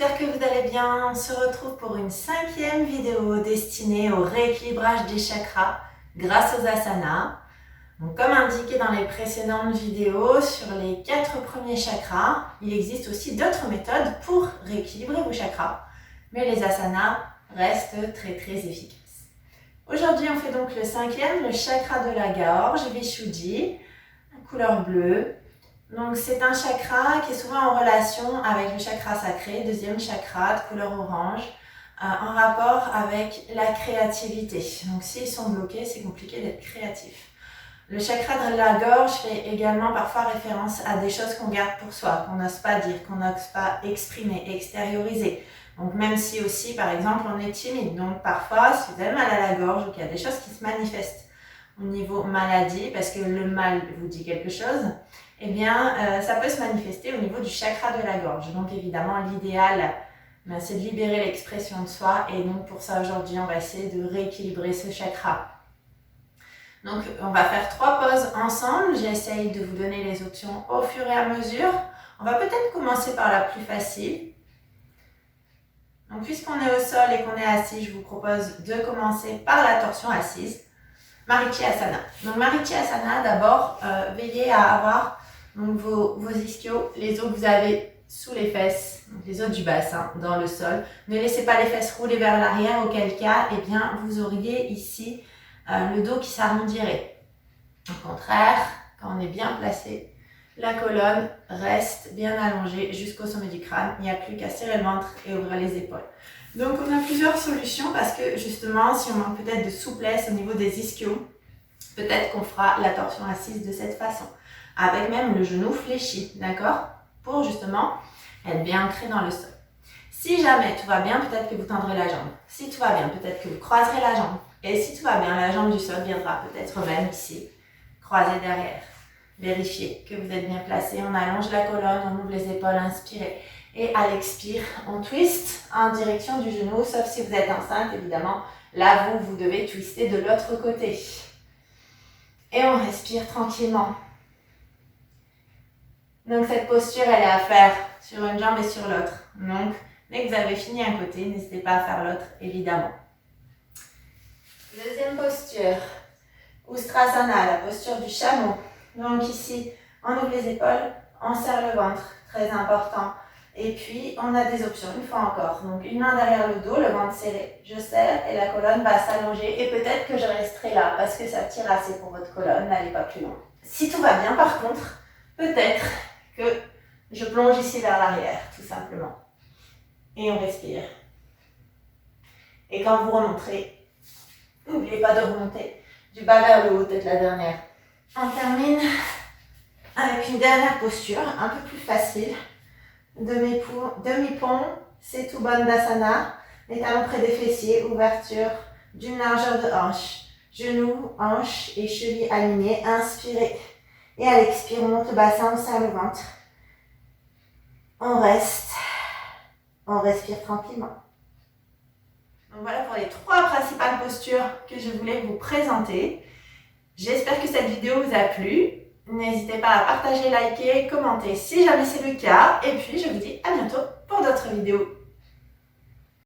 j'espère que vous allez bien. On se retrouve pour une 5e vidéo destinée au rééquilibrage des chakras grâce aux asanas. Donc, comme indiqué dans les précédentes vidéos, sur les 4 premiers chakras, il existe aussi d'autres méthodes pour rééquilibrer vos chakras. Mais les asanas restent très efficaces. Aujourd'hui, on fait donc le 5e, le chakra de la gorge, Vishuddhi, couleur bleue. Donc c'est un chakra qui est souvent en relation avec le chakra sacré, deuxième chakra de couleur orange, en rapport avec la créativité. Donc s'ils sont bloqués, c'est compliqué d'être créatif. Le chakra de la gorge fait également parfois référence à des choses qu'on garde pour soi, qu'on n'ose pas dire, qu'on n'ose pas exprimer, extérioriser. Donc même si aussi, par exemple, on est timide. Donc parfois, si vous avez mal à la gorge ou qu'il y a des choses qui se manifestent au niveau maladie, parce que le mal vous dit quelque chose, eh bien, ça peut se manifester au niveau du chakra de la gorge. Donc évidemment, l'idéal, c'est de libérer l'expression de soi. Et donc pour ça, aujourd'hui, on va essayer de rééquilibrer ce chakra. Donc on va faire 3 pauses ensemble. J'essaye de vous donner les options au fur et à mesure. On va peut-être commencer par la plus facile. Donc puisqu'on est au sol et qu'on est assis, je vous propose de commencer par la torsion assise. Marichi Asana. Donc Marichi Asana, d'abord, veillez à avoir donc, vos ischios, les os que vous avez sous les fesses, donc les os du bassin, dans le sol. Ne laissez pas les fesses rouler vers l'arrière, auquel cas, eh bien, vous auriez ici le dos qui s'arrondirait. Au contraire, quand on est bien placé, la colonne reste bien allongée jusqu'au sommet du crâne. Il n'y a plus qu'à serrer le ventre et ouvrir les épaules. Donc on a plusieurs solutions parce que justement, si on manque peut-être de souplesse au niveau des ischios, peut-être qu'on fera la torsion assise de cette façon, avec même le genou fléchi, d'accord? Pour justement être bien ancré dans le sol. Si jamais tout va bien, peut-être que vous tendrez la jambe. Si tout va bien, peut-être que vous croiserez la jambe. Et si tout va bien, la jambe du sol viendra peut-être même ici, croiser derrière. Vérifiez que vous êtes bien placé. On allonge la colonne, on ouvre les épaules, inspirez. Et à l'expire, on twist en direction du genou, sauf si vous êtes enceinte, évidemment. Là, vous devez twister de l'autre côté. Et on respire tranquillement. Donc cette posture, elle est à faire sur une jambe et sur l'autre. Donc, dès que vous avez fini un côté, n'hésitez pas à faire l'autre, évidemment. Deuxième posture, Ustrasana, la posture du chameau. Donc ici, on ouvre les épaules, on serre le ventre, très important. Et puis, on a des options, une fois encore. Donc, une main derrière le dos, le ventre serré. Je serre et la colonne va s'allonger. Et peut-être que je resterai là parce que ça tire assez pour votre colonne, n'allez pas plus loin. Si tout va bien, par contre, peut-être que je plonge ici vers l'arrière, tout simplement. Et on respire. Et quand vous remonterez, n'oubliez pas de remonter du bas vers le haut, peut-être la dernière. On termine avec une dernière posture, un peu plus facile. Demi-pont, Setu Bandhasana, les talons près des fessiers, ouverture d'une largeur de hanche. Genoux, hanches et chevilles alignées. Inspirez. Et à l'expire, on monte le bassin, on serre le ventre. On reste. On respire tranquillement. Donc voilà pour les 3 principales postures que je voulais vous présenter. J'espère que cette vidéo vous a plu. N'hésitez pas à partager, liker, commenter si jamais c'est le cas. Et puis je vous dis à bientôt pour d'autres vidéos.